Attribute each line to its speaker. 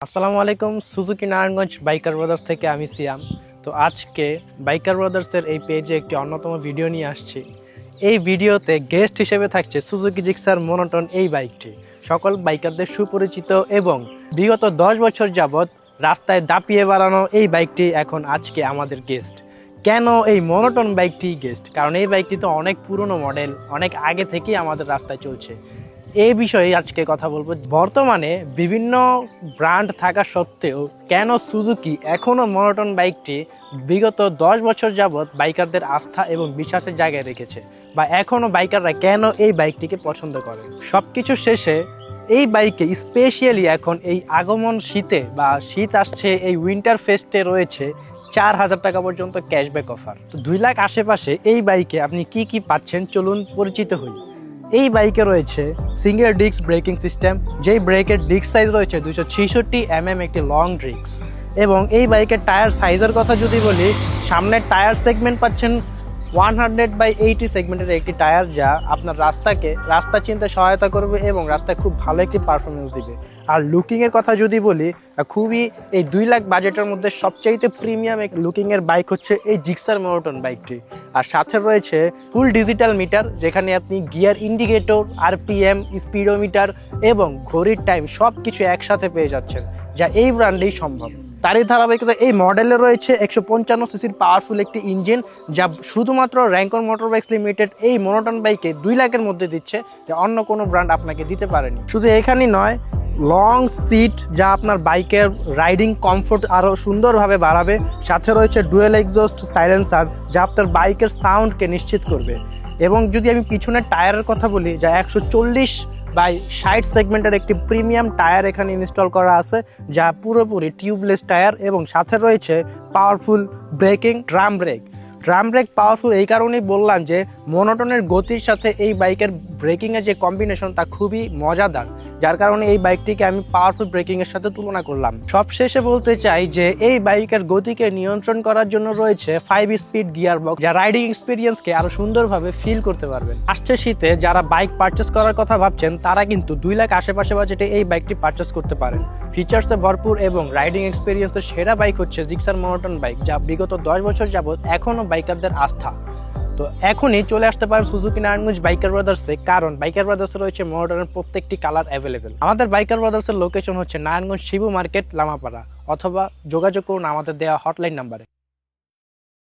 Speaker 1: আসসালামু আলাইকুম। Suzuki Narayanganj biker brothers থেকে আমি সিয়াম। তো আজকে বাইকার ব্রাদার্সের এই পেজে একটি অন্যতম ভিডিও নিয়ে আসছি। এই ভিডিওতে গেস্ট হিসেবে থাকছে সুজুকি জিক্সার মনোটন এই বাইকটি। সকল বাইকারদের সুপরিচিত এবং বিগত 10 বছর যাবৎ রাস্তায় দাপিয়ে বেড়ানো এই বাইকটি এখন আজকে আমাদের গেস্ট। কেন এই মনোটন বাইকটি গেস্ট? কারণ এই বাইকটি তো অনেক পুরনো মডেল, অনেক আগে থেকেই আমাদের রাস্তায় চলছে। এই বিষয়ে আজকে কথা বলবো। বর্তমানে বিভিন্ন ব্র্যান্ড থাকা সত্ত্বেও কেন সুজুকি এখনও মনোটন বাইকটি বিগত 10 বছর যাবৎ বাইকারদের আস্থা এবং বিশ্বাসের জায়গায় রেখেছে, বা এখনও বাইকাররা কেন এই বাইকটিকে পছন্দ করে। সব কিছু শেষে এই বাইকে স্পেশালি এখন এই আগমন শীতে বা শীত আসছে, এই উইন্টার ফেস্টে রয়েছে 4,000 টাকা পর্যন্ত ক্যাশব্যাক অফার। তো 2 লাখ আশেপাশে এই বাইকে আপনি কি কি পাচ্ছেন চলুন পরিচিত হই। এই বাইকে রয়েছে সিঙ্গেল ডিস্ক ব্রেকিং সিস্টেম, যেই ব্রেকের ডিস্ক সাইজ রয়েছে 266 একটি লং ডিস্ক। এবং এই বাইকের টায়ার সাইজের কথা যদি বলি, সামনের টায়ার সেগমেন্ট পাচ্ছেন 100/80 সেগমেন্টের একটি টায়ার, যা আপনার রাস্তা চিনতে সহায়তা করবে এবং রাস্তায় খুব ভালো একটি পারফরমেন্স দিবে। আর লুকিংয়ের কথা যদি বলি, খুবই এই 2 লাখ বাজেটের মধ্যে সবচাইতে প্রিমিয়াম এক লুকিংয়ের বাইক হচ্ছে এই জিক্সার মনোটন বাইকটি। আর সাথে রয়েছে ফুল ডিজিটাল মিটার, যেখানে আপনি গিয়ার ইন্ডিকেটর, আরপিএম, স্পিডোমিটার এবং ঘড়ির টাইম সব কিছু একসাথে পেয়ে যাচ্ছেন, যা এই ব্র্যান্ডেই সম্ভব। তারই ধারাবাহিকতা এই মডেলে রয়েছে 155 সিসির পাওয়ারফুল একটি ইঞ্জিন, যা শুধুমাত্র র্যাঙ্কন মোটরবাইকস লিমিটেড এই মনোটন বাইকে 2 লাখের মধ্যে দিচ্ছে, যা অন্য কোনো ব্র্যান্ড আপনাকে দিতে পারেনি। শুধু এখানেই নয়, লং সিট যা আপনার বাইকের রাইডিং কমফোর্ট আরও সুন্দরভাবে বাড়াবে। সাথে রয়েছে ডুয়েল এক্সস্ট সাইলেন্সার, যা আপনার বাইকের সাউন্ডকে নিশ্চিত করবে। এবং যদি আমি পিছনের টায়ারের কথা বলি, যা 140/60 সেগমেন্টের একটি প্রিমিয়াম টায়ার এখানে ইনস্টল করা আছে, যা পুরোপুরি টিউবলেস টায়ার। এবং সাথে রয়েছে powerful breaking drum brake powerful এই কারণেই বললাম যে মনোটনের গতির সাথে এই বাইকের ব্রেকিংয়ের যে কম্বিনেশন তা খুবই মজাদার, যার কারণে এই বাইকটিকে আমি পাওয়ারফুল ব্রেকিংয়ের সাথে তুলনা করলাম। সবশেষে বলতে চাই যে এই বাইকের গতিকে নিয়ন্ত্রণ করার জন্য রয়েছে 5 স্পিড গিয়ার বক্স, যা রাইডিং এক্সপিরিয়েন্সকে আরও সুন্দরভাবে ফিল করতে পারবেন। আসছে শীতে যারা বাইক পারচেস করার কথা ভাবছেন, তারা কিন্তু 2 লাখ আশেপাশে বাজেটে এই বাইকটি পারচেস করতে পারেন। ফিচার্সে ভরপুর এবং রাইডিং এক্সপিরিয়েন্সের সেরা বাইক হচ্ছে জিক্সার মনোটন বাইক, যা বিগত 10 বছর যাবৎ এখনও বাইকারদের আস্থা। তো এখনই চলে আসতে পারেন সুজুকি নারায়ণগঞ্জ বাইকার ব্রাদার্সে, কারণ বাইকার ব্রাদার্সে রয়েছে মনোটনের প্রত্যেকটি কালার অ্যাভেলেবেল। আমাদের বাইকার ব্রাদার্সের লোকেশন হচ্ছে নারায়ণগঞ্জ শিবু মার্কেট, লামাপাড়া, অথবা যোগাযোগ করুন আমাদের দেওয়া হটলাইন নাম্বারে।